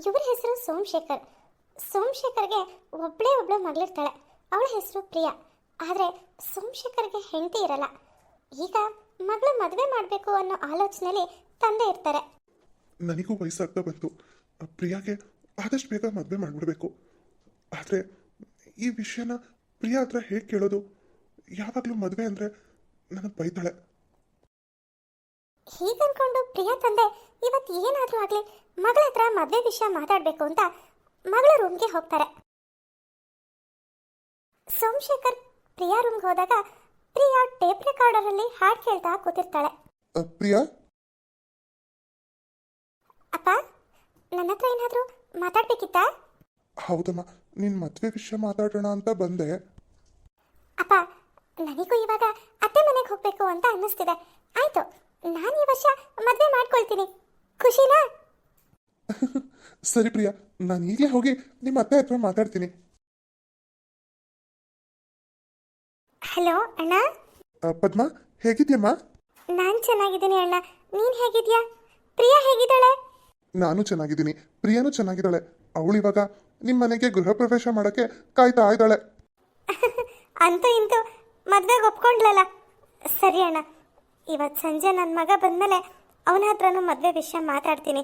ಇವ್ರ ಹೆಸರು ಸೋಮಶೇಖರ್. ಸೋಮಶೇಖರ್ಗೆ ಒಬ್ಬಳು ಮಗಳಿರ್ತಾಳೆ. ಅವಳ ಹೆಸರು ಪ್ರಿಯಾ. ಆದರೆ ಸೋಮಶೇಖರ್ಗೆ ಹೆಂಡತಿ ಇರಲ್ಲ. ಈಗ ಮಗಳ ಮದುವೆ ಮಾಡಬೇಕು ಅನ್ನೋ ಆಲೋಚನೆಯಲ್ಲಿ ತಂದೆ ಇರ್ತಾರೆ. ನನಗೂ ವಯಸ್ಸಾಗ್ತಾ ಬಂತು. ಪ್ರಿಯಾಗೆ ಆದಷ್ಟು ಬೇಗ ಮದುವೆ ಮಾಡಿಬಿಡ್ಬೇಕು. ಆದರೆ ಈ ವಿಷಯನ ಪ್ರಿಯಾ ಹತ್ರ ಹೇಗೆ ಕೇಳೋದು? ಯಾವಾಗಲೂ ಮದುವೆ ಅಂದರೆ ನನಗೆ ಬೈತಾಳೆ. ಹೀಗನ್ಕೊಂಡು ಪ್ರಿಯಾ ತಂದೆ ಇವತ್ತು ಏನಾದರೂ ಆಗಲಿ ಮಗಳ ಹತ್ರ ಮದುವೆ ವಿಷಯ ಮಾತಾಡಬೇಕು ಅಂತ ಮಗಳ ರೂಮ್ಗೆ ಹೋಗ್ತಾರೆ. ಸೋಮಶೇಖರ್ ಪ್ರಿಯಾ ರೂಮ್ಗೆ ಹೋದಾಗ ಪ್ರಿಯಾ ಟೇಪ್ ರೆಕಾರ್ಡರಲ್ಲಿ ಹಾಡು ಕೇಳ್ತಾ ಕೂತಿರ್ತಾಳೆ. ಪ್ರಿಯಾ, ಅಪ್ಪ, ನನ್ನ ಹತ್ರ ಏನಾದರೂ ಮಾತಾಡ್ಬೇಕಿತ್ತಾ? ಹೌದಮ್ಮ, ನಿನ್ನ ಮದುವೆ ವಿಷಯ ಮಾತಾಡೋಣ ಅಂತ ಬಂದೆ. ಅಪ್ಪ, ನನಗೂ ಇವಾಗ ಅತ್ತೆ ಮನೆಗೆ ಹೋಗ್ಬೇಕು ಅಂತ ಅನ್ನಿಸ್ತಿದೆ. ಆಯ್ತು, ನಾನು ಈ ವರ್ಷ ಮದುವೆ ಮಾಡ್ಕೊಳ್ತೀನಿ. ಖುಷಿನಾ? ಸರಿ ಪ್ರಿಯಾ, ನಾನು ಈಗಲೇ ಹೋಗಿ ನಿಮ್ಮ ಅತ್ತೆ ಹತ್ರ ಮಾತಾಡ್ತೀನಿ. ಹಲೋ ಅಣ್ಣ. ಪದ್ಮಾ, ಹೇಗಿದ್ಯಮ್ಮ? ನಾನು ಚೆನ್ನಾಗಿದ್ದೀನಿ ಅಣ್ಣ. ನೀನು ಹೇಗಿದ್ಯಾ? ಪ್ರಿಯಾ ಹೇಗಿದ್ದಾಳೆ? ನಾನು ಚೆನ್ನಾಗಿದ್ದೀನಿ. ಪ್ರಿಯಾನು ಚೆನ್ನಾಗಿದ್ದಾಳೆ. ಅವಳು ಇವಾಗ ನಿಮ್ಮ ಮನೆಗೆ ಗೃಹ ಪ್ರವೇಶ ಮಾಡೋಕ್ಕೆ ಕಾಯ್ತಾ ಇದ್ದಾಳೆ. ಅಂತೂ ಇಂತೂ ಮದುವೆಗೆ ಒಪ್ಕೊಂಡ್ಲಲ್ಲ. ಸರಿ ಅಣ್ಣ, ಇವತ್ತು ಸಂಜೆ ನನ್ನ ಮಗ ಬಂದಮೇಲೆ ಅವನ ಹತ್ರನೂ ಮದುವೆ ವಿಷಯ ಮಾತಾಡ್ತೀನಿ.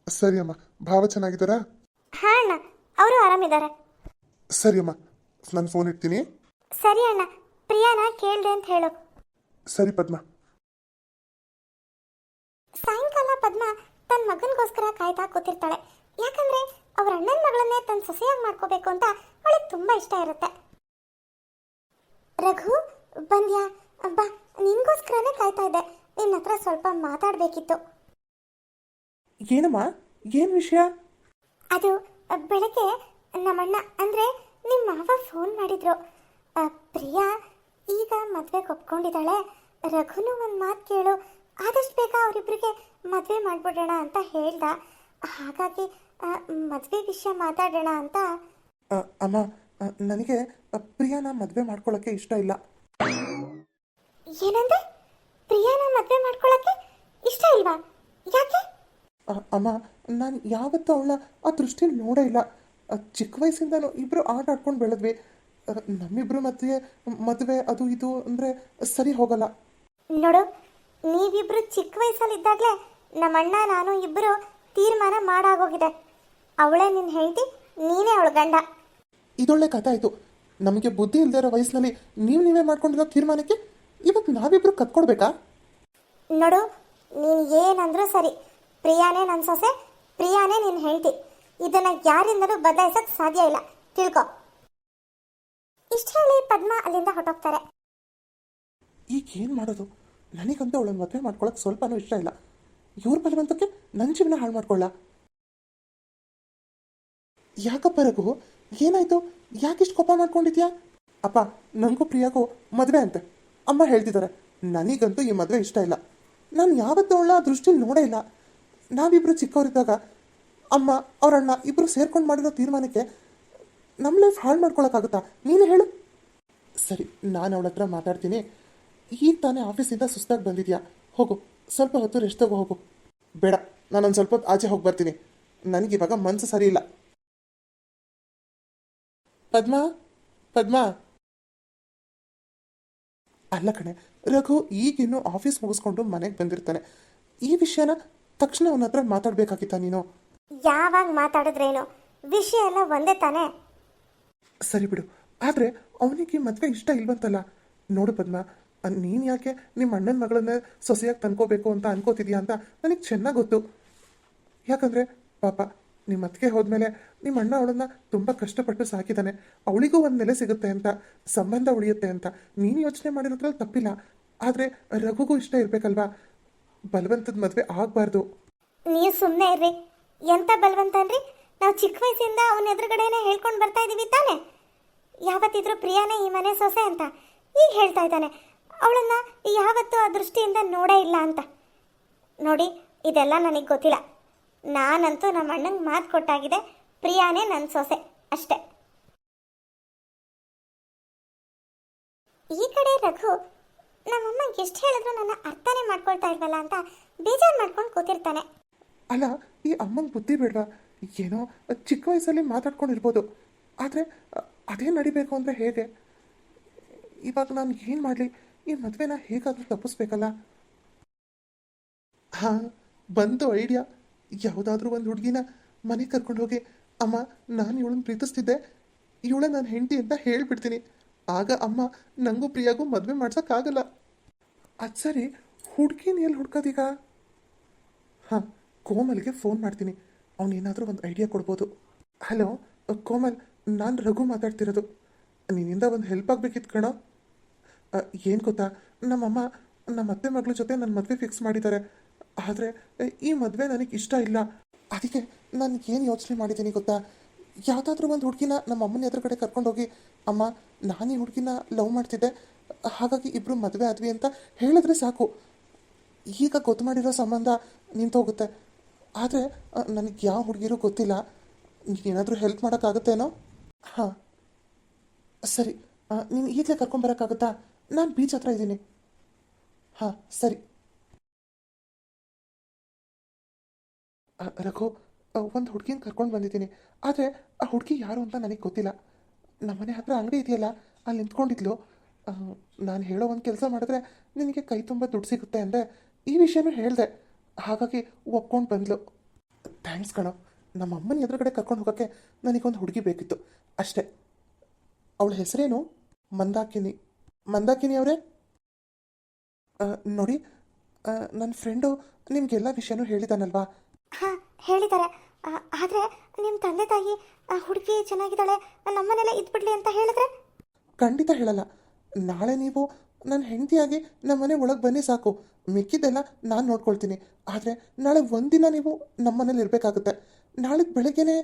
ಸರಿ ಅಮ್ಮ. ಭಾವ ಚೆನ್ನಾಗಿದ್ದಾರಾ? ಹಾಂ ಅಣ್ಣ, ಅವರು ಆರಾಮಿದ್ದಾರೆ. ಸರಿ ಅಮ್ಮ, ನಾನು ಫೋನ್ ಇಡ್ತೀನಿ. ಸರಿ ಅಣ್ಣ, ಪ್ರಿಯಾನ ಕೇಳಿದೆ ಅಂತ ಹೇಳು. ಸರಿ ಪದ್ಮಾ. ಸಾಯಂಕಾಲ ಪದ್ಮ ತನ್ನ ಮಗನಿಗೋಸ್ಕರ ಕಾಯ್ತಾ ಕೂತಿರ್ತಾಳೆ. ಯಾಕಂದ್ರೆ ಅವ್ರ ಅಣ್ಣನ ಮಗಳನ್ನೇ ತನ್ನ ಸೊಸೆಯಾಗಿ ಮಾಡ್ಕೋಬೇಕು ಅಂತ ಅವಳಿಗೆ ತುಂಬಾ ಇಷ್ಟ ಇರುತ್ತೆ. ರಘು, ಬಂದ್ಯಾ? ಅಬ್ಬಾ, ನಿನ್ಗೋಸ್ಕರನೇ ಕಾಯ್ತಾ ಇದ್ದೆ. ನಿನ್ನ ಹತ್ರ ಸ್ವಲ್ಪ ಮಾತಾಡಬೇಕಿತ್ತು. ಏನಮ್ಮ, ಏನು ವಿಷಯ? ಅದು ಬೆಳಗ್ಗೆ ನಮ್ಮಣ್ಣ ಅಂದ್ರೆ ನಿಮ್ಮ ಮಾವ ಫೋನ್ ಮಾಡಿದ್ರು. ಪ್ರಿಯಾ ಈಗ ಮದ್ವೆಗೆ ಒಪ್ಕೊಂಡಿದ್ದಾಳೆ. ರಘುನು ಒಂದು ಮಾತು ಕೇಳು, ಆದಷ್ಟು ಬೇಗ ಅವರಿಬ್ಬರಿಗೆ ಮದುವೆ ಮಾಡಿಬಿಡೋಣ ಅಂತ ಹೇಳ್ದ. ಹಾಗಾಗಿ ಮದುವೆ ವಿಷಯ ಮಾತಾಡೋಣ ಅಂತ. ಅಮ್ಮ, ನನಗೆ ಪ್ರಿಯಾನ ಮದುವೆ ಮಾಡ್ಕೊಳ್ಳೋಕ್ಕೆ ಇಷ್ಟ ಇಲ್ಲ. ಏನಂದ್ರೆ? ಪ್ರಿಯಾನ ಮದುವೆ ಮಾಡ್ಕೊಳ್ಳೋಕ್ಕೆ ಇಷ್ಟ ಇಲ್ವಾ? ಯಾಕೆ? ಅಮ್ಮ, ನಾನು ಯಾವತ್ತೂ ಅವಳ ಆ ದೃಷ್ಟಿಯಲ್ಲಿ ನೋಡೇ ಇಲ್ಲ. ಚಿಕ್ಕ ವಯಸ್ಸಿಂದನೂ ಇಬ್ಬರು ಆಟ ಆಡ್ಕೊಂಡು ಬೆಳೆದ್ವಿ. ನಮ್ಮಿಬ್ರು ಮದುವೆ ಅದು ಇದು ಅಂದರೆ ಸರಿ ಹೋಗಲ್ಲ. ನೋಡು, ನೀವಿಬ್ರು ಚಿಕ್ಕ ವಯಸ್ಸಲ್ಲಿದ್ದಾಗಲೇ ನಮ್ಮಣ್ಣ ನಾನು ಇಬ್ಬರು ತೀರ್ಮಾನ ಮಾಡಾಗೋಗಿದೆ. ಅವಳೇ ನಿನ್ನ ಹೆಂಡತಿ, ನೀನೇ ಅವಳ ಗಂಡ. ಇದೊಳ್ಳೆ ಕಥೆ ಆಯಿತು. ನಮಗೆ ಬುದ್ಧಿ ಇಲ್ಲದೆ ಇರೋ ವಯಸ್ಸಿನಲ್ಲಿ ನೀವೇ ಮಾಡ್ಕೊಂಡಿರೋ ತೀರ್ಮಾನಕ್ಕೆ ಇವತ್ತು ನಾವಿಬ್ರು ಕತ್ಕೊಡ್ಬೇಕಾ? ನೋಡು, ನೀನು ಏನಂದ್ರೂ ಸರಿ, ಪ್ರಿಯಾನೇ ನನ್ನ ಸೊಸೆ, ಪ್ರಿಯಾನೇ ನಿನ್ನ ಹೆಂಡತಿ. ಇದನ್ನು ಯಾರಿಂದಲೂ ಬದಲಾಯಿಸಕ್ಕೆ ಸಾಧ್ಯ ಇಲ್ಲ, ತಿಳ್ಕೊ. ಇಷ್ಟು ಹೇಳಿ ಪದ್ಮ ಅಲ್ಲಿಂದ ಹೊರಟೋಗ್ತಾರೆ. ಈಗ ಏನು ಮಾಡೋದು? ನನಗಂತೂ ಅವಳನ್ನು ಮದುವೆ ಮಾಡ್ಕೊಳ್ಳೋಕೆ ಸ್ವಲ್ಪನೂ ಇಷ್ಟ ಇಲ್ಲ. ಇವ್ರ ಬಲವಂತಕ್ಕೆ ನನ್ನ ಜೀವನ ಹಾಳು ಮಾಡ್ಕೊಳ್ಳ. ಯಾಕಪ್ಪ ರಘು, ಏನಾಯ್ತು? ಯಾಕಿಷ್ಟು ಕೋಪ ಮಾಡ್ಕೊಂಡಿದ್ಯಾ? ಅಪ್ಪ, ನನಗೂ ಪ್ರಿಯಾಗೂ ಮದುವೆ ಅಂತೆ ಅಮ್ಮ ಹೇಳ್ತಿದ್ದಾರೆ. ನನಗಂತೂ ಈ ಮದುವೆ ಇಷ್ಟ ಇಲ್ಲ. ನಾನು ಯಾವತ್ತೂ ಅವಳ ದೃಷ್ಟಿಲಿ ನೋಡೇ ಇಲ್ಲ. ನಾವಿಬ್ಬರು ಚಿಕ್ಕವರಿದ್ದಾಗ ಅಮ್ಮ ಅವರಣ್ಣ ಇಬ್ಬರು ಸೇರ್ಕೊಂಡು ಮಾಡಿರೋ ತೀರ್ಮಾನಕ್ಕೆ ನಮ್ಮ ಲೈಫ್ ಹಾಳು ಮಾಡ್ಕೊಳಕ್ಕಾಗುತ್ತಾ? ನೀನು ಹೇಳು. ಸರಿ, ನಾನು ಅವಳ ಹತ್ರ ಮಾತಾಡ್ತೀನಿ. ಈಗ ತಾನೇ ಆಫೀಸಿಂದ ಸುಸ್ತಾಗಿ ಬಂದಿದ್ಯಾ, ಹೋಗು, ಸ್ವಲ್ಪ ಹೊತ್ತು ರೆಸ್ಟ್ ತಗೋ ಹೋಗು. ಬೇಡ, ನಾನೊಂದು ಸ್ವಲ್ಪ ಹೊತ್ತು ಆಚೆ ಹೋಗಿ ಬರ್ತೀನಿ. ನನಗಿವಾಗ ಮನಸ್ಸು ಸರಿ ಇಲ್ಲ. ಪದ್ಮಾ, ಪದ್ಮಾ. ಅಲ್ಲ ಕಣೆ ರಘು, ಈಗಿನ್ನೂ ಆಫೀಸ್ ಮುಗಿಸ್ಕೊಂಡು ಮನೆಗೆ ಬಂದಿರ್ತಾನೆ. ಈ ವಿಷಯನ ತಕ್ಷಣ ಅವನ ಹತ್ರ ಮಾತಾಡ್ಬೇಕಾಗಿತ್ತ ನೀನು? ಯಾವಾಗ ಮಾತಾಡಿದ್ರೇನು, ವಿಷಯ ಎಲ್ಲ ಒಂದೇ ತಾನೇ. ಸರಿ ಬಿಡು, ಆದರೆ ಅವನಿಗೆ ಮದುವೆ ಇಷ್ಟ ಇಲ್ವಂತಲ್ಲ. ನೋಡು ಪದ್ಮಾ, ನೀನು ಯಾಕೆ ನಿಮ್ಮ ಅಣ್ಣನ ಮಗಳನ್ನೇ ಸೊಸೆಯಾಗಿ ತಂದ್ಕೋಬೇಕು ಅಂತ ಅನ್ಕೋತಿದ್ಯಾ ಅಂತ ನನಗೆ ಚೆನ್ನಾಗಿ ಗೊತ್ತು. ಯಾಕಂದರೆ ಪಾಪ ನಿಮ್ಮ ಅತ್ತಿಗೆ ಹೋದ್ಮೇಲೆ ನಿಮ್ಮ ಅಣ್ಣ ಅವಳನ್ನು ತುಂಬ ಕಷ್ಟಪಟ್ಟು ಸಾಕಿದ್ದಾನೆ. ಅವಳಿಗೂ ಒಂದು ನೆಲೆ ಸಿಗುತ್ತೆ ಅಂತ, ಸಂಬಂಧ ಉಳಿಯುತ್ತೆ ಅಂತ ನೀನು ಯೋಚನೆ ಮಾಡಿರೋದ್ರಲ್ಲಿ ತಪ್ಪಿಲ್ಲ. ಆದರೆ ರಘುಗೂ ಇಷ್ಟ ಇರಬೇಕಲ್ವಾ? ಬಲವಂತದ ಮದುವೆ ಆಗಬಾರ್ದು. ನೀವು ಸುಮ್ಮನೆ ಇರ್ರಿ. ಎಂತ ಬಲವಂತ ಅನ್ರಿ? ನಾವು ಚಿಕ್ಕ ವಯಸ್ಸಿಂದ ಅವನ ಎದುರುಗಡೆನೆ ಹೇಳ್ಕೊಂಡು ಬರ್ತಾ ಇದೀವಿ ತಾನೆ. ಯಾವತ್ತಿದ್ರು ಪ್ರಿಯಾನೇ ಈ ಮನೆ ಸೊಸೆ ಅಂತ. ಈಗ ಹೇಳ್ತಾ ಇದ್ದಾನೆ ಅವಳನ್ನ ಯಾವತ್ತೂ ಆ ದೃಷ್ಟಿಯಿಂದ ನೋಡೇ ಇಲ್ಲ ಅಂತ. ನೋಡಿ, ಇದೆಲ್ಲ ನನಗೆ ಗೊತ್ತಿಲ್ಲ. ನಾನಂತೂ ನಮ್ಮ ಅಣ್ಣಂಗೆ ಮಾತು ಕೊಟ್ಟಾಗಿದೆ, ಪ್ರಿಯಾನೇ ನನ್ನ ಸೊಸೆ ಅಷ್ಟೆ. ಈ ಕಡೆ ರಘು ನಮ್ಮಮ್ಮ ಎಷ್ಟು ಹೇಳಿದ್ರು ನನ್ನ ಅರ್ಥನೇ ಮಾಡ್ಕೊಳ್ತಾ ಇಲ್ವಲ್ಲ ಅಂತ ಬೇಜಾರು ಮಾಡ್ಕೊಂಡು ಕೂತಿರ್ತಾನೆ. ಅಲ್ಲ, ಈ ಅಮ್ಮಂಗೆ ಬುದ್ಧಿ ಬೇಡವಾ? ಏನೋ ಚಿಕ್ಕ ವಯಸ್ಸಲ್ಲಿ ಮಾತಾಡ್ಕೊಂಡಿರ್ಬೋದು, ಆದರೆ ಅದೇ ನಡಿಬೇಕು ಅಂದರೆ ಹೇಗೆ? ಇವಾಗ ನಾನು ಏನು ಮಾಡಲಿ? ಈ ಮದುವೆನ ಹೇಗಾದರೂ ತಪ್ಪಿಸ್ಬೇಕಲ್ಲ. ಹಾಂ, ಬಂತು ಐಡಿಯಾ. ಯಾವುದಾದ್ರೂ ಒಂದು ಹುಡುಗಿನ ಮನೆಗೆ ಕರ್ಕೊಂಡು ಹೋಗಿ, ಅಮ್ಮ ನಾನು ಇವಳನ್ನ ಪ್ರೀತಿಸ್ತಿದ್ದೆ, ಇವಳ ನನ್ನ ಹೆಂಡತಿ ಅಂತ ಹೇಳಿಬಿಡ್ತೀನಿ. ಆಗ ಅಮ್ಮ ನನಗೂ ಪ್ರಿಯಾಗೂ ಮದುವೆ ಮಾಡ್ಸೋಕ್ಕಾಗಲ್ಲ. ಅದು ಸರಿ, ಹುಡುಗಿನ ಎಲ್ಲಿ ಹುಡ್ಕೋದೀಗ? ಹಾಂ, ಕೋಮಲ್ಗೆ ಫೋನ್ ಮಾಡ್ತೀನಿ. ಅವನೇನಾದರೂ ಒಂದು ಐಡಿಯಾ ಕೊಡ್ಬೋದು. ಹಲೋ ಕೋಮಲ್, ನಾನು ರಘು ಮಾತಾಡ್ತಿರೋದು. ನಿನ್ನಿಂದ ಒಂದು ಹೆಲ್ಪ್ ಆಗಬೇಕಿತ್ತು ಕಣೋ. ಏನು ಗೊತ್ತಾ, ನಮ್ಮಮ್ಮ ನಮ್ಮ ಅತ್ತೆ ಮಗಳ ಜೊತೆ ನನ್ನ ಮದುವೆ ಫಿಕ್ಸ್ ಮಾಡಿದ್ದಾರೆ. ಆದರೆ ಈ ಮದುವೆ ನನಗೆ ಇಷ್ಟ ಇಲ್ಲ. ಅದಕ್ಕೆ ನಾನು ಏನು ಯೋಚನೆ ಮಾಡಿದ್ದೀನಿ ಗೊತ್ತಾ, ಯಾವುದಾದ್ರೂ ಒಂದು ಹುಡುಗಿನ ನಮ್ಮ ಅಮ್ಮನ ಎದುರುಗಡೆ ಕರ್ಕೊಂಡೋಗಿ, ಅಮ್ಮ ನಾನು ಈ ಹುಡುಗಿನ ಲವ್ ಮಾಡ್ತಿದ್ದೆ, ಹಾಗಾಗಿ ಇಬ್ಬರು ಮದುವೆ ಆದ್ವಿ ಅಂತ ಹೇಳಿದ್ರೆ ಸಾಕು. ಈಗ ಗೊತ್ತು ಮಾಡಿರೋ ಸಂಬಂಧ ನಿಂತೋಗುತ್ತೆ. ಆದರೆ ನನಗೆ ಯಾವ ಹುಡುಗಿರೂ ಗೊತ್ತಿಲ್ಲ. ನೀನೇನಾದರೂ ಹೆಲ್ಪ್ ಮಾಡೋಕ್ಕಾಗುತ್ತೇನೋ? ಹಾಂ ಸರಿ, ನೀನು ಈಗಲೇ ಕರ್ಕೊಂಬರೋಕ್ಕಾಗುತ್ತಾ? ನಾನು ಬೀಚ್ ಹತ್ರ ಇದ್ದೀನಿ. ಹಾಂ ಸರಿ. ರಘು, ಒಂದು ಹುಡುಗಿನ ಕರ್ಕೊಂಡು ಬಂದಿದ್ದೀನಿ. ಆದರೆ ಆ ಹುಡುಗಿ ಯಾರು ಅಂತ ನನಗೆ ಗೊತ್ತಿಲ್ಲ. ನಮ್ಮನೆ ಹತ್ರ ಅಂಗಡಿ ಇದೆಯಲ್ಲ, ಅಲ್ಲಿ ನಿಂತ್ಕೊಂಡಿದ್ಲು. ನಾನು ಹೇಳೋ ಒಂದು ಕೆಲಸ ಮಾಡಿದ್ರೆ ನಿನಗೆ ಕೈ ತುಂಬ ದುಡ್ಡು ಸಿಗುತ್ತೆ ಅಂದರೆ ಈ ವಿಷಯನೂ ಹೇಳಿದೆ. ಹಾಗಾಗಿ ಒಪ್ಕೊಂಡು ಬಂದ್ಲು. ಥ್ಯಾಂಕ್ಸ್ ಕಣೋ. ನಮ್ಮ ಅಮ್ಮನ ಎದುರುಗಡೆ ಕರ್ಕೊಂಡು ಹೋಗೋಕ್ಕೆ ನನಗೊಂದು ಹುಡುಗಿ ಬೇಕಿತ್ತು ಅಷ್ಟೇ. ಅವಳ ಹೆಸರೇನು? ಮಂದಾಕಿನಿ. ಮಂದಾಕಿನಿ ಅವರೇ, ನೋಡಿ, ನನ್ನ ಫ್ರೆಂಡು ನಿಮಗೆಲ್ಲ ವಿಷಯನೂ ಹೇಳಿದಾನಲ್ವಾ? ಹಾಂ ಹೇಳಿದ್ದಾರೆ. ಆದರೆ ನಿಮ್ಮ ತಂದೆ ತಾಯಿ ಹುಡುಗಿ ಚೆನ್ನಾಗಿದ್ದಾಳೆ, ನಮ್ಮನೆಲ್ಲ ಇದ್ಬಿಡ್ಲಿ ಅಂತ ಹೇಳಿದ್ರೆ? ಖಂಡಿತ ಹೇಳಲ್ಲ. ನಾಳೆ ನೀವು ನನ್ನ ಹೆಂಡತಿಯಾಗಿ ನಮ್ಮನೆ ಒಳಗೆ ಬನ್ನಿ ಸಾಕು. ಮಿಕ್ಕಿದ್ದೆಲ್ಲ ನಾನು ನೋಡ್ಕೊಳ್ತೀನಿ. ಆದರೆ ನಾಳೆ ಒಂದಿನ ನೀವು ನಮ್ಮನೇಲಿ ಇರಬೇಕಾಗುತ್ತೆ. ನಾಳೆ ಬೆಳಗ್ಗೆನೇ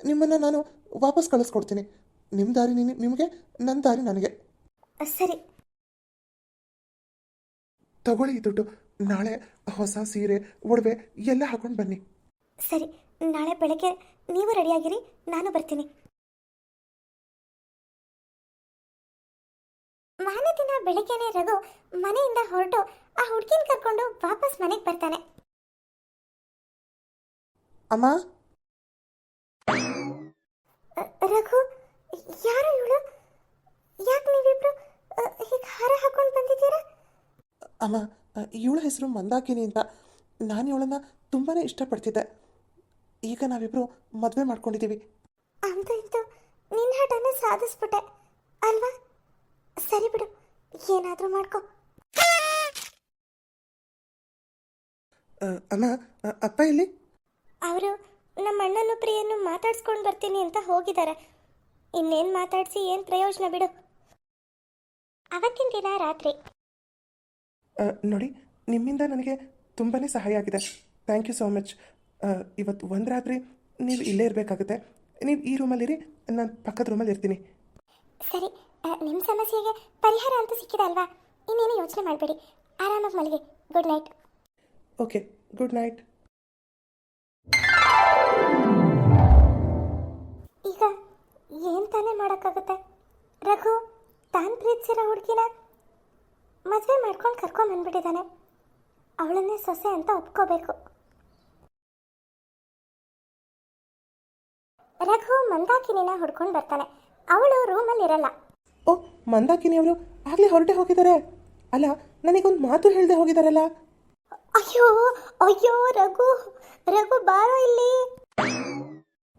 ನಿಮ್ಮನ್ನು ನಾನು ವಾಪಸ್ ಕಳಿಸ್ಕೊಡ್ತೀನಿ. ನಿಮ್ಮ ದಾರಿ ನಿಮಗೆ, ನನ್ನ ದಾರಿ ನನಗೆ. ಸರಿ ತಗೊಳ್ಳಿ ಈ ದುಡ್ಡು. ನಾಳೆ ಹೊಸ ಸೀರೆ ಒಡವೆ ಎಲ್ಲ ಹಾಕೊಂಡು ಬನ್ನಿ. ಸರಿ, ನಾಳೆ ಬೆಳಗ್ಗೆ ನೀವು ರೆಡಿಯಾಗಿರಿ, ನಾನು ಬರ್ತೀನಿ. ಮಾರನೇ ದಿನ ಬೆಳಗ್ಗೆನೆ ರಘು ಮನೆಯಿಂದ ಹೊರಟು ಆ ಹುಡುಗಿನ ಕರ್ಕೊಂಡು ವಾಪಸ್ ಮನೆಗೆ ಬರ್ತಾನೆ. ಅಮ್ಮ, ರಘು, ಯಾರು ಇವಳು? ಯಾಕೆ ನೀವಿಬ್ರು ಹೀಗೆ ಹಾರ ಹಾಕೊಂಡು ಬಂದಿದ್ದೀರಾ? ಅಮ್ಮ, ಇವಳ ಹೆಸರು ಮಂದಾಕಿನಿ ಅಂತ. ನಾನು ಇವಳನ್ನು ತುಂಬಾ ಇಷ್ಟಪಡ್ತಿದ್ದೆ. ಈಗ ನಾವಿಬ್ಬರು ಮದುವೆ ಮಾಡ್ಕೊಂಡಿದ್ದೀವಿ. ಅಂತೂ ಇಂತೂ ನಿನ್ನ ಹಠನ ಸಾಧಿಸ್ಬಿಟ್ಟೆ ಅಲ್ವಾ? ಸರಿ ಬಿಡು, ಏನಾದರೂ ಮಾಡ್ಕೊ. ಅಮ್ಮ, ಅಪ್ಪ ಎಲ್ಲಿ? ಅವರು ನಮ್ಮ ಅಣ್ಣನ ಪ್ರಿಯನ್ನು ಮಾತಾಡ್ಸ್ಕೊಂಡು ಬರ್ತೀನಿ ಅಂತ ಹೋಗಿದ್ದಾರೆ. ಇನ್ನೇನು ಮಾತಾಡಿಸಿ ಏನು ಪ್ರಯೋಜನ ಬಿಡು. ಅವತ್ತಿನ ದಿನ ರಾತ್ರಿ ನೋಡಿ, ನಿಮ್ಮಿಂದ ನನಗೆ ತುಂಬಾ ಸಹಾಯ ಆಗಿದೆ. Thank you so much. ಇವತ್ತು ಒಂದು ರಾತ್ರಿ ನೀವು ಇಲ್ಲೇ ಇರಬೇಕಾಗುತ್ತೆ. ನೀವು ಈ ರೂಮಲ್ಲಿರಿ, ನಾನು ಪಕ್ಕದ ರೂಮಲ್ಲಿ ಇರ್ತೀನಿ. ಸರಿ, ನಿಮ್ಮ ಸಮಸ್ಯೆಗೆ ಪರಿಹಾರ ಅಂತೂ ಸಿಕ್ಕಿದೆ ಅಲ್ವಾ? ಇನ್ನೇನು ಯೋಚನೆ ಮಾಡಬೇಡಿ, ಆರಾಮಾಗಿ ಮಲಗಿ. Good night. Okay, good night. ಈಗ ಏನು ತಾನೇ ಮಾಡೋಕ್ಕಾಗುತ್ತೆ? ರಘು ತಾನು ಪ್ರೀತಿಸಿರೋ ಹುಡುಗಿನ ಮದುವೆ ಮಾಡ್ಕೊಂಡು ಕರ್ಕೊಂಡು ಬಂದ್ಬಿಟ್ಟಿದ್ದಾನೆ. ಅವಳನ್ನೇ ಸೊಸೆ ಅಂತ ಒಪ್ಕೋಬೇಕು. ರಘು ಮಂದಾಕಿನಿನ ಹುಡ್ಕೊಂಡು ಬರ್ತಾನೆ. ಅವಳು ರೂಮಲ್ಲಿ ಇರಲ್ಲ. ಓ, ಮಂದಾಕಿನಿ ಅವರು ಆಗಲೇ ಹೊರಟೆ ಹೋಗಿದ್ದಾರೆ. ಅಲ್ಲ, ನನಗೊಂದು ಮಾತು ಹೇಳದೆ ಹೋಗಿದ್ದಾರಲ್ಲ. ಅಯ್ಯೋ ಅಯ್ಯೋ, ರಘು ರಘು ಬಾರೋ ಇಲ್ಲಿ.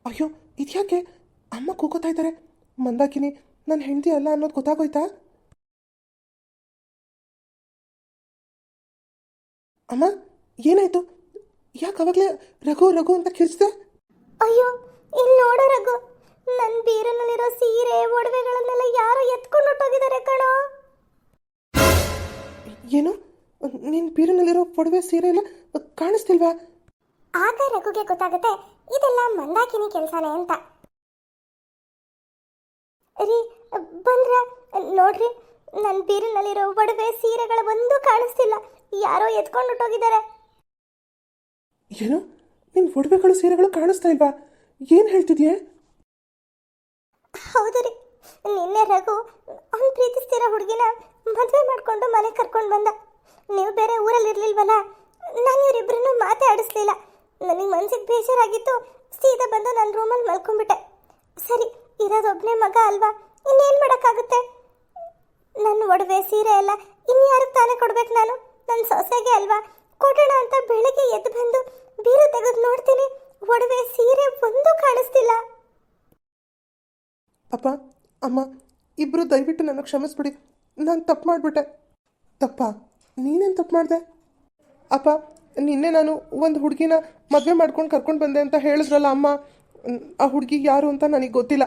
ಅಯ್ಯೋ, ಇದ್ಯಾಕೆ ಅಮ್ಮ ಕೂಗೋತಾ ಇದ್ದಾರೆ? ಮಂದಾಕಿನಿ ನನ್ನ ಹೆಂಡತಿ ಅಲ್ಲ ಅನ್ನೋದು ಗೊತ್ತಾಗೋಯ್ತಾ? ಅಮ್ಮ, ಏನಾಯ್ತು? ಯಾಕೆ ಅವಾಗಲೇ ರಘು ರಘು ಅಂತ ಕಿರ್ಚಿದೆ? ಅಯ್ಯೋ, ಇಲ್ಲಿ ನೋಡು ರಘು, ನನ್ನ ಬೀರಿನಲ್ಲಿರೋ ಸೀರೆ ಒಡವೆಗಳನ್ನೆಲ್ಲ ಯಾರೋ ಎತ್ಕೊಂಡು ಹೊಟ್ಟೋಗಿದ್ದಾರೆ ಕಣೋ. ಏನು? ನಿನ್ನ ಬೀರಿನಲ್ಲಿರೋ ಒಡವೆ ಸೀರೆ ಎಲ್ಲ ಕಾಣಿಸ್ತಿಲ್ವಾ? ಆಗ ರಘುಗೆ ಗೊತ್ತಾಗುತ್ತೆ ಇದೆಲ್ಲ ಮಂದಾಕಿನಿ ಕೆಲಸನೇ ಅಂತ. ರೀ, ಬಂದ್ರ ನೋಡ್ರಿ, ನನ್ನ ಬೀರಿನಲ್ಲಿರೋ ಒಡವೆ ಸೀರೆಗಳ ಒಂದೂ ಕಾಣಿಸ್ತಿಲ್ಲ. ಯಾರೋ ಎತ್ಕೊಂಡು ಹೊಟ್ಟೋಗಿದ್ದಾರೆ. ಏನು? ನಿನ್ನ ಒಡವೆಗಳು ಸೀರೆಗಳು ಕಾಣಿಸ್ತಾ ಇಲ್ವಾ? ಏನು ಹೇಳ್ತಿದ್ಯೆ? ಹೌದು ರೀ, ನಿನ್ನೆ ರಘು ಅವ್ನು ಪ್ರೀತಿಸ್ತಿರೋ ಹುಡುಗಿನ ಮದುವೆ ಮಾಡಿಕೊಂಡು ಮನೆಗೆ ಕರ್ಕೊಂಡು ಬಂದ. ನೀವು ಬೇರೆ ಊರಲ್ಲಿ ಇರಲಿಲ್ವಲ್ಲ, ನಾನು ಇವರಿಬ್ಬರನ್ನು ಮಾತೇ ಆಡಿಸ್ಲಿಲ್ಲ. ನನಗೆ ಮನ್ಸಿಗೆ ಬೇಜಾರಾಗಿತ್ತು, ಸೀದಾ ಬಂದು ನನ್ನ ರೂಮಲ್ಲಿ ಮಲ್ಕೊಂಡ್ಬಿಟ್ಟೆ. ಸರಿ, ಇರೋದೊಬ್ಬನೇ ಮಗ ಅಲ್ವಾ, ಇನ್ನೇನು ಮಾಡೋಕ್ಕಾಗುತ್ತೆ? ನನ್ನ ಒಡವೆ ಸೀರೆ ಎಲ್ಲ ಇನ್ಯಾರಿಗೆ ತಾನೇ ಕೊಡ್ಬೇಕು? ನಾನು ನನ್ನ ಸೊಸೆಗೆ ಅಲ್ವಾ ಕೊಡೋಣ ಅಂತ ಬೆಳಿಗ್ಗೆ ಎದ್ದು ಬಂದು ಬೀರು ತೆಗೆದು ನೋಡ್ತೀನಿ, ಒಡವೆ ಸೀರೆ ಒಂದು ಕಾಣಿಸ್ತಿಲ್ಲ. ಅಪ್ಪ ಅಮ್ಮ ಇಬ್ಬರು ದಯವಿಟ್ಟು ನನಗೆ ಕ್ಷಮಿಸ್ಬಿಡಿ. ನಾನು ತಪ್ಪು ಮಾಡಿಬಿಟ್ಟೆ. ತಪ್ಪ? ನೀನೇನು ತಪ್ಪು ಮಾಡಿದೆ? ಅಪ್ಪ, ನಿನ್ನೆ ನಾನು ಒಂದು ಹುಡುಗಿನ ಮದುವೆ ಮಾಡ್ಕೊಂಡು ಕರ್ಕೊಂಡು ಬಂದೆ ಅಂತ ಹೇಳಿದ್ರಲ್ಲ ಅಮ್ಮ, ಆ ಹುಡುಗಿ ಯಾರು ಅಂತ ನನಗೆ ಗೊತ್ತಿಲ್ಲ.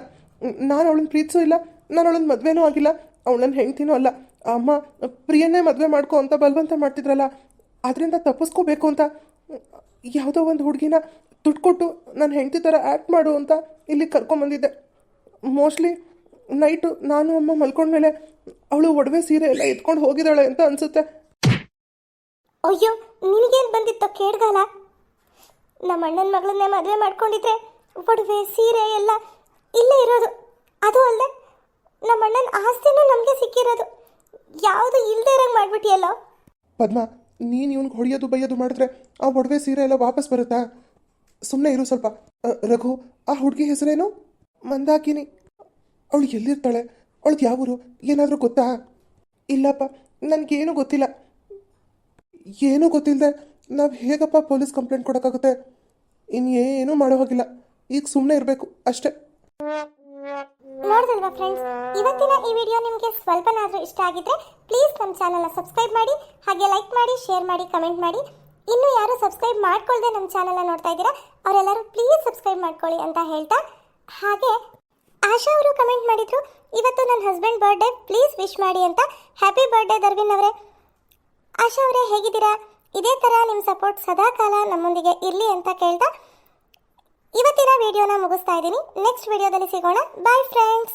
ನಾನು ಅವಳನ್ನ ಪ್ರೀತಿಸೂ ಇಲ್ಲ, ನಾನು ಅವಳನ್ನ ಮದುವೆನೂ ಆಗಿಲ್ಲ, ಅವಳನ್ನ ಹೆಂಡ್ತಿನೂ ಅಲ್ಲ. ಅಮ್ಮ ಪ್ರಿಯನ್ನೇ ಮದುವೆ ಮಾಡ್ಕೊ ಅಂತ ಬಲವಂತ ಮಾಡ್ತಿದ್ರಲ್ಲ, ಅದರಿಂದ ತಪ್ಪಿಸ್ಕೋಬೇಕು ಅಂತ ಯಾವುದೋ ಒಂದು ಹುಡುಗಿನ ದುಡ್ಡು ಕೊಟ್ಟು ನಾನು ಹೆಂಡ್ತಿ ಥರ ಆ್ಯಕ್ಟ್ ಮಾಡು ಅಂತ ಇಲ್ಲಿ ಕರ್ಕೊಂಬಂದಿದ್ದೆ. ಮೋಸ್ಟ್ಲಿ ನೈಟು ನಾನು ಅಮ್ಮ ಮಲ್ಕೊಂಡ್ಮೇಲೆ ಅವಳು ಒಡವೆ ಸೀರೆ ಎಲ್ಲ ಎತ್ಕೊಂಡು ಹೋಗಿದ್ದಾಳೆ ಅಂತ ಅನಿಸುತ್ತೆ. ಅಯ್ಯೋ, ನಿನಗೇನು ಬಂದಿತ್ತೋ ಕೇಡ್ಗಾಲ? ನಮ್ಮ ಅಣ್ಣನ ಮಗಳನ್ನೇ ಮದುವೆ ಮಾಡ್ಕೊಂಡಿದ್ರೆ ಒಡವೆ ಸೀರೆ ಎಲ್ಲ ಇಲ್ಲೇ ಇರೋದು. ಅದು ಅಲ್ಲದೆ ನಮ್ಮ ಅಣ್ಣನ ಆಸ್ತಿನೂ ನಮಗೆ ಸಿಕ್ಕಿರೋದು. ಯಾವುದು ಇಲ್ಲದೆ ಇರೋಂಗೆ ಮಾಡ್ಬಿಟ್ಟಿಯಲ್ಲ. ಪದ್ಮ, ನೀನು ಇವ್ನಿಗೆ ಹೊಡೆಯೋದು ಬೈಯೋದು ಮಾಡಿದ್ರೆ ಆ ಒಡವೆ ಸೀರೆ ಎಲ್ಲ ವಾಪಸ್ ಬರುತ್ತಾ? ಸುಮ್ಮನೆ ಇರು ಸ್ವಲ್ಪ. ರಘು, ಆ ಹುಡುಗಿ ಹೆಸರೇನು? ಮಂದಾಕಿನಿ. ಅವಳು ಎಲ್ಲಿರ್ತಾಳೆ? ಅವಳಿಗೆ ಯಾವ ಊರು? ಏನಾದರೂ ಗೊತ್ತಾ? ಇಲ್ಲಪ್ಪ, ನನಗೇನು ಗೊತ್ತಿಲ್ಲ. ಏನೂ ಗೊತ್ತಿಲ್ಲದೆ ನಾವು ಹೇಗಪ್ಪ ಪೊಲೀಸ್ ಕಂಪ್ಲೇಂಟ್ ಕೊಡೋಕ್ಕಾಗುತ್ತೆ? ಇನ್ನೇನೂ ಮಾಡೋ ಹೋಗಿಲ್ಲ. ಈಗ ಸುಮ್ಮನೆ ಇರಬೇಕು ಅಷ್ಟೇ. ನೋಡಿದಲ್ವಾ ಫ್ರೆಂಡ್ಸ್, ಇವತ್ತಿನ ಈ ವಿಡಿಯೋ ನಿಮಗೆ ಸ್ವಲ್ಪನಾದರೂ ಇಷ್ಟ ಆಗಿದ್ರೆ ಪ್ಲೀಸ್ ನಮ್ಮ ಚಾನಲ್ನ ಸಬ್ಸ್ಕ್ರೈಬ್ ಮಾಡಿ, ಹಾಗೆ ಲೈಕ್ ಮಾಡಿ, ಶೇರ್ ಮಾಡಿ, ಕಮೆಂಟ್ ಮಾಡಿ. ಇನ್ನೂ ಯಾರು ಸಬ್ಸ್ಕ್ರೈಬ್ ಮಾಡ್ಕೊಳ್ದೆ ನಮ್ಮ ಚಾನಲ್ನ ನೋಡ್ತಾ ಇದ್ದೀರಾ ಅವರೆಲ್ಲರೂ ಪ್ಲೀಸ್ ಸಬ್ಸ್ಕ್ರೈಬ್ ಮಾಡ್ಕೊಳ್ಳಿ ಅಂತ ಹೇಳ್ತಾ, ಹಾಗೆ ಆಶಾ ಅವರು ಕಮೆಂಟ್ ಮಾಡಿದ್ರು, ಇವತ್ತು ನನ್ನ ಹಸ್ಬೆಂಡ್ ಬರ್ಡೇ, ಪ್ಲೀಸ್ ವಿಶ್ ಮಾಡಿ ಅಂತ. ಹ್ಯಾಪಿ ಬರ್ಡೇ ದರ್ವಿನ್ ಅವರೇ. ಆಶಾ ಅವರೇ, ಹೇಗಿದ್ದೀರಾ? ಇದೇ ಥರ ನಿಮ್ಮ ಸಪೋರ್ಟ್ ಸದಾಕಾಲ ನಮ್ಮೊಂದಿಗೆ ಇರಲಿ ಅಂತ ಕೇಳ್ತಾ ಇವತ್ತಿನ ವಿಡಿಯೋನ ಮುಗಿಸ್ತಾ ಇದ್ದೀನಿ. ನೆಕ್ಸ್ಟ್ ವಿಡಿಯೋದಲ್ಲಿ ಸಿಗೋಣ. Bye friends.